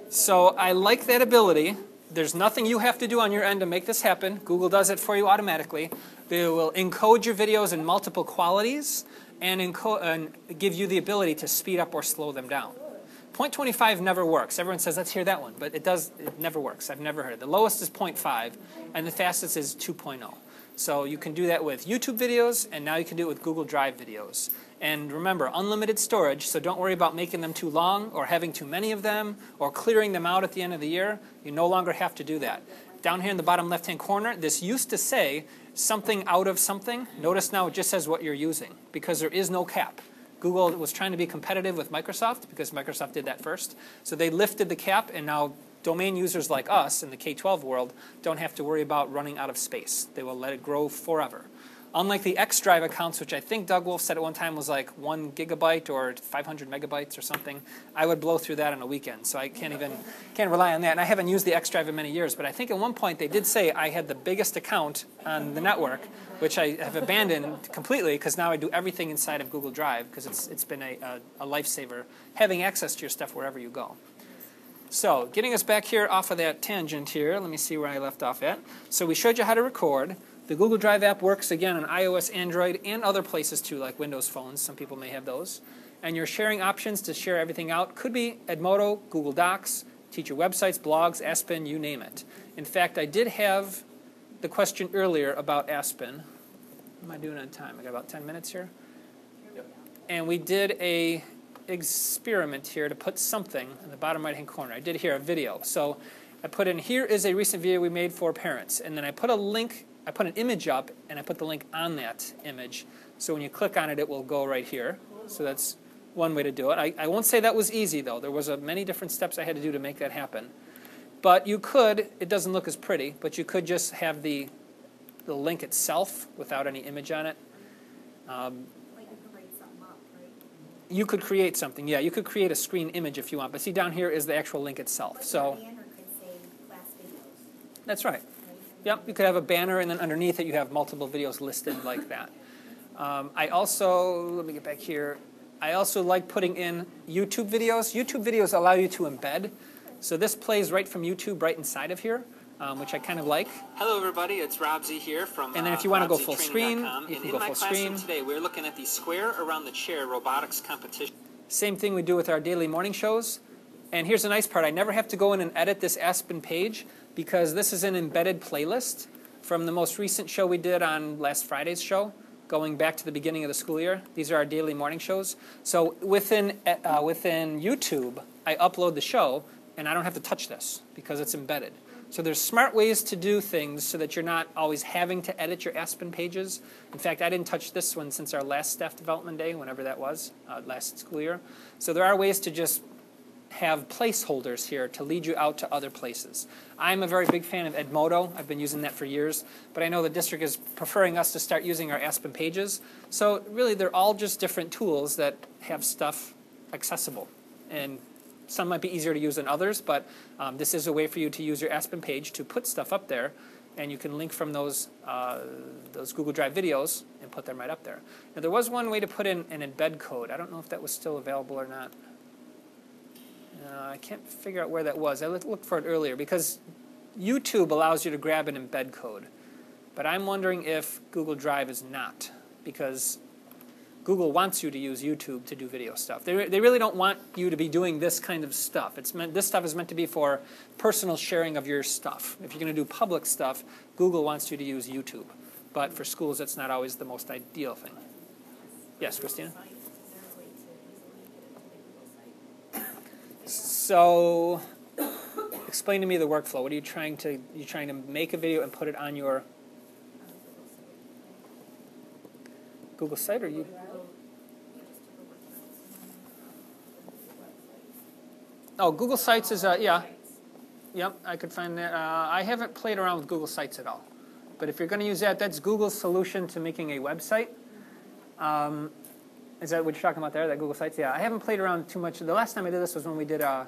A: So I like that ability There's nothing you have to do on your end to make this happen. Google does it for you automatically. They will encode your videos in multiple qualities and give you the ability to speed up or slow them down. 0.25 never works. Everyone says, let's hear that one. But it never works. I've never heard it. The lowest is 0.5, and the fastest is 2.0. So you can do that with YouTube videos, and now you can do it with Google Drive videos. And remember, unlimited storage, so don't worry about making them too long or having too many of them or clearing them out at the end of the year. You no longer have to do that. Down here in the bottom left-hand corner, this used to say something out of something. Notice now it just says what you're using because there is no cap. Google was trying to be competitive with Microsoft because Microsoft did that first. So they lifted the cap, and now domain users like us in the K-12 world don't have to worry about running out of space. They will let it grow forever. Unlike the X Drive accounts, which I think Doug Wolf said at one time was like 1 gigabyte or 500 megabytes or something, I would blow through that on a weekend. So I can't rely on that. And I haven't used the X Drive in many years, but I think at one point they did say I had the biggest account on the network, which I have abandoned completely because now I do everything inside of Google Drive because it's been a lifesaver having access to your stuff wherever you go. So getting us back here off of that tangent here, let me see where I left off at. So we showed you how to record. The Google Drive app works, again, on iOS, Android, and other places, too, like Windows phones. Some people may have those. And your sharing options to share everything out could be Edmodo, Google Docs, teacher websites, blogs, Aspen, you name it. In fact, I did have the question earlier about Aspen. What am I doing on time? I got about 10 minutes here? Yep. And we did a experiment here to put something in the bottom right-hand corner. I did here a video. So I put in, here is a recent video we made for parents. And then I put a link. I put an image up, and I put the link on that image. So when you click on it, it will go right here. So that's one way to do it. I won't say that was easy, though. There was many different steps I had to do to make that happen. But you could, it doesn't look as pretty, but you could just have the link itself without any image on it.
G: Like you could write something up, right?
A: You could create something, yeah. You could create a screen image if you want. But see, down here is the actual link itself.
G: But
A: So
G: your banner could say class videos.
A: that's right. Yep, you could have a banner, and then underneath it you have multiple videos listed like that. I also, let me get back here, I also like putting in YouTube videos. YouTube videos allow you to embed. So this plays right from YouTube right inside of here, which I kind of like.
B: Hello everybody, it's Rob Z here from
A: And then if you want to go full screen, you can go full screen.
B: Today we're looking at the Square Around the Chair robotics competition.
A: Same thing we do with our daily morning shows. And here's the nice part, I never have to go in and edit this Aspen page because this is an embedded playlist from the most recent show we did on last Friday's show, going back to the beginning of the school year. These are our daily morning shows. So within YouTube, I upload the show, and I don't have to touch this because it's embedded. So there's smart ways to do things so that you're not always having to edit your Aspen pages. In fact, I didn't touch this one since our last staff development day, whenever that was, last school year. So there are ways to just have placeholders here to lead you out to other places. I'm a very big fan of Edmodo. I've been using that for years, but I know the district is preferring us to start using our Aspen pages. So really, they're all just different tools that have stuff accessible. And some might be easier to use than others, but this is a way for you to use your Aspen page to put stuff up there, and you can link from those Google Drive videos and put them right up there. Now, there was one way to put in an embed code. I don't know if that was still available or not. I can't figure out where that was. I looked for it earlier because YouTube allows you to grab an embed code. But I'm wondering if Google Drive is not, because Google wants you to use YouTube to do video stuff. They really don't want you to be doing this kind of stuff. This stuff is meant to be for personal sharing of your stuff. If you're going to do public stuff, Google wants you to use YouTube. But for schools, that's not always the most ideal thing. Yes, Christina? So, explain to me the workflow. What are you trying to make a video and put it on your Google site, or you? Oh, Google Sites is yeah. Yep, I could find that. I haven't played around with Google Sites at all. But if you're going to use that, that's Google's solution to making a website. Is that what you're talking about there, that Google Sites? Yeah, I haven't played around too much. The last time I did this was when we did the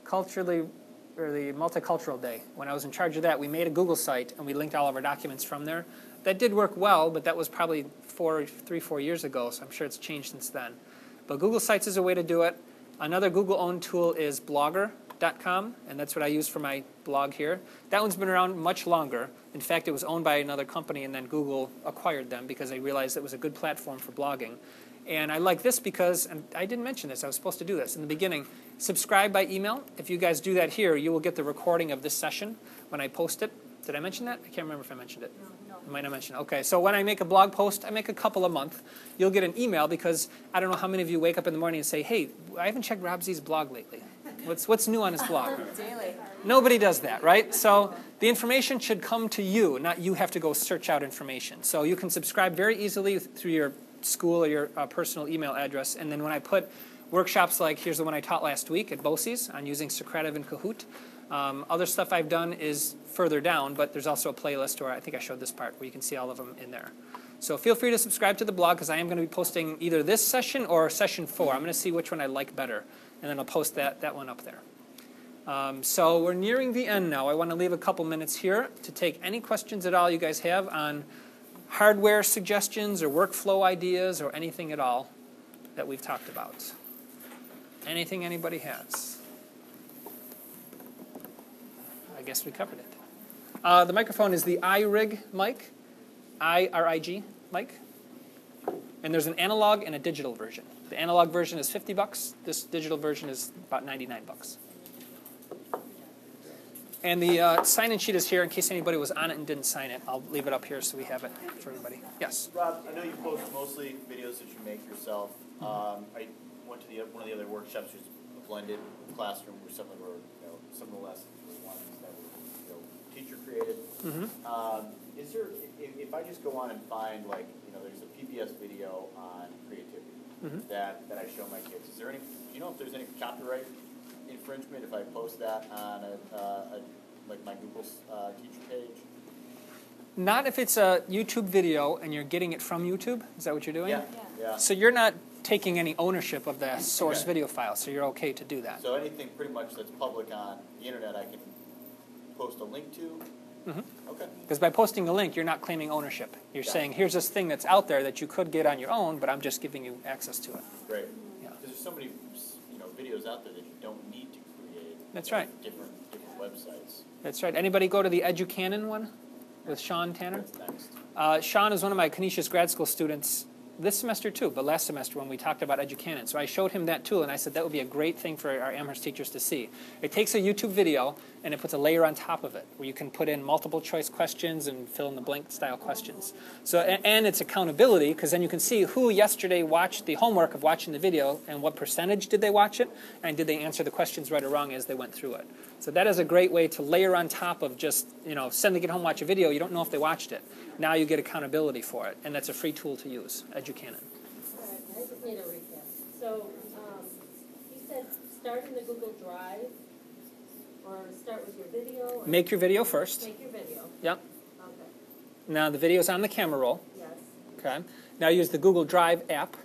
A: Multicultural Day. When I was in charge of that, we made a Google site, and we linked all of our documents from there. That did work well, but that was probably 4 years ago, so I'm sure it's changed since then. But Google Sites is a way to do it. Another Google-owned tool is Blogger. bloggercom.com, and that's what I use for my blog here. That one's been around much longer. In fact, it was owned by another company, and then Google acquired them because they realized it was a good platform for blogging. And I like this because, and I didn't mention this, I was supposed to do this in the beginning, subscribe by email. If you guys do that here, you will get the recording of this session when I post it. Did I mention that? I can't remember if I mentioned it.
G: No.
A: I might not mention it. Okay, so when I make a blog post, I make a couple a month. You'll get an email because I don't know how many of you wake up in the morning and say, hey, I haven't checked Rob Z's blog lately. What's new on his blog?
F: Daily.
A: Nobody does that, right? So the information should come to you, not you have to go search out information. So you can subscribe very easily through your school or your personal email address. And then when I put workshops like, here's the one I taught last week at BOCES on using Socrative and Kahoot. Other stuff I've done is further down, but there's also a playlist where I think I showed this part where you can see all of them in there. So feel free to subscribe to the blog because I am going to be posting either this session or session 4. I'm going to see which one I like better, and then I'll post that one up there. So we're nearing the end now. I want to leave a couple minutes here to take any questions at all you guys have on hardware suggestions or workflow ideas or anything at all that we've talked about. Anything anybody has? I guess we covered it. The microphone is the iRig mic, I-R-I-G mic. And there's an analog and a digital version. The analog version is $50. This digital version is about $99. And the sign-in sheet is here in case anybody was on it and didn't sign it. I'll leave it up here so we have it for everybody. Yes?
H: Rob, I know you post mostly videos that you make yourself. I went to one of the other workshops, which was a blended classroom where some of the lessons were ones that were teacher created. Is there, if I just go on and find there's a PBS video on creativity that I show my kids, is there any, do you know if there's any copyright infringement if I post that on like my Google teacher page?
A: Not if it's a YouTube video and you're getting it from YouTube. Is that what you're doing?
H: Yeah.
A: So you're not taking any ownership of the source video file, so you're okay to do that.
H: So anything pretty much that's public on the internet I can post a link to? Okay.
A: Because by posting a link, you're not claiming ownership. You're saying, here's this thing that's out there that you could get on your own, but I'm just giving you access to it.
H: Great.
A: Yeah.
H: Because there's so many videos out there that you don't need to create.
A: That's right.
H: Different websites.
A: That's right. Anybody go to the EduCanon one with Sean Tanner?
H: What's next?
A: Sean is one of my Canisius grad school students this semester too, but last semester when we talked about EduCanon. So I showed him that tool, and I said that would be a great thing for our Amherst teachers to see. It takes a YouTube video, and it puts a layer on top of it, where you can put in multiple choice questions and fill in the blank style questions. So, and it's accountability, because then you can see who yesterday watched the homework of watching the video, and what percentage did they watch it, and did they answer the questions right or wrong as they went through it. So that is a great way to layer on top of just, send them to get home, watch a video, you don't know if they watched it. Now you get accountability for it, and that's a free tool to use, EduCanon.
I: I just need a recap. So, you said start in the Google Drive, or start with your video? Or
A: Make your video first.
I: Make your video.
A: Yep.
I: Okay.
A: Now the video's on the camera roll.
I: Yes.
A: Okay. Now use the Google Drive app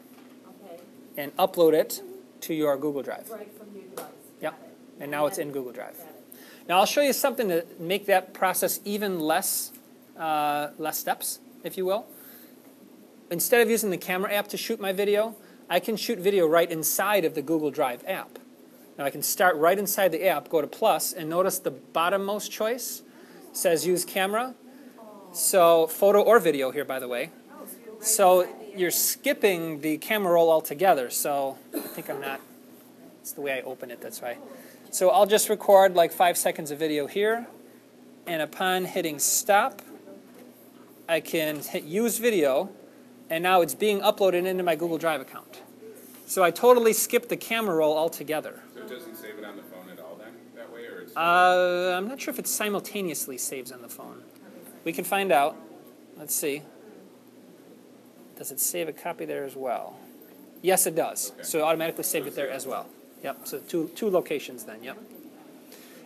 I: Okay.
A: and upload it to your Google Drive.
I: Right from your device.
A: Yep.
I: Got it.
A: And now it's in Google Drive.
I: Got it.
A: Now I'll show you something to make that process even less steps, if you will. Instead of using the camera app to shoot my video, I can shoot video right inside of the Google Drive app. Now I can start right inside the app, go to plus, and notice the bottommost choice says use camera. So photo or video here, by the way. So you're skipping the camera roll altogether. So I think I'm not, it's the way I open it, that's why. So I'll just record like 5 seconds of video here, and upon hitting stop, I can hit use video, and now it's being uploaded into my Google Drive account. So I totally skipped the camera roll altogether.
E: So it doesn't save it on the phone at all then, that way? Or it's
A: I'm not sure if it simultaneously saves on the phone. We can find out. Let's see. Does it save a copy there as well? Yes, it does.
E: Okay.
A: So it automatically saved it there as well. Yep, so two locations then, yep.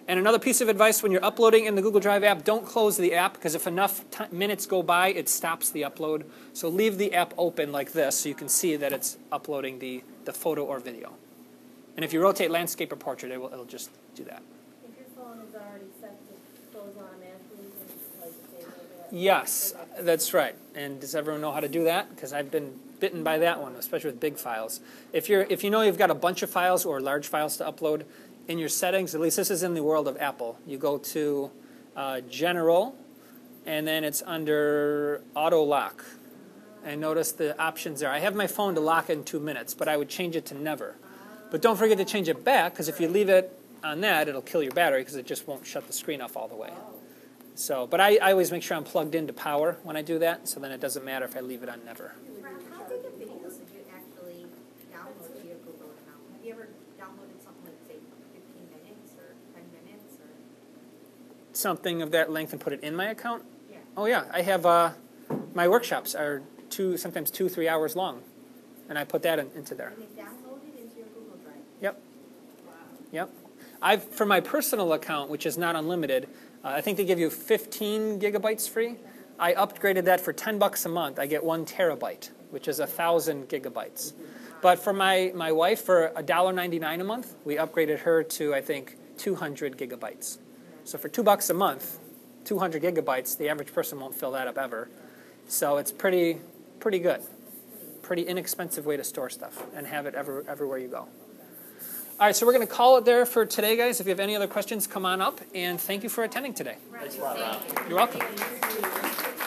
A: And another piece of advice when you're uploading in the Google Drive app, don't close the app, because if enough minutes go by, it stops the upload. So leave the app open like this so you can see that it's uploading the photo or video. And if you rotate landscape or portrait, it'll just do that.
I: If your phone is already set to close automatically, then it saves over that.
A: Yes, that's right. And does everyone know how to do that? Because I've been bitten by that one, especially with big files. If you know you've got a bunch of files or large files to upload, in your settings, at least this is in the world of Apple, you go to General, and then it's under Auto Lock. And notice the options there. I have my phone to lock in 2 minutes, but I would change it to never. But don't forget to change it back, because if you leave it on that, it'll kill your battery, because it just won't shut the screen off all the way. So, but I always make sure I'm plugged into power when I do that, so then it doesn't matter if I leave it on never.
G: How big of videos did you actually download to your Google account? Have you ever downloaded something like, say, 15 minutes or 10 minutes or?
A: Something of that length and put it in my account?
G: Yeah.
A: Oh yeah, I have, my workshops are sometimes 2-3 hours long, and I put that into there.
G: And they downloaded into your Google Drive?
A: Yep.
G: Wow.
A: Yep. For my personal account, which is not unlimited, I think they give you 15 gigabytes free. I upgraded that for $10 a month. I get 1 terabyte, which is 1,000 gigabytes. But for my wife, for $1.99 a month, we upgraded her to, I think, 200 gigabytes. So for $2 a month, 200 gigabytes, the average person won't fill that up ever. So it's pretty good. Pretty inexpensive way to store stuff and have it everywhere you go. All right, so we're going to call it there for today, guys. If you have any other questions, come on up. And thank you for attending today.
H: Thanks a lot, Rob.
A: You're welcome.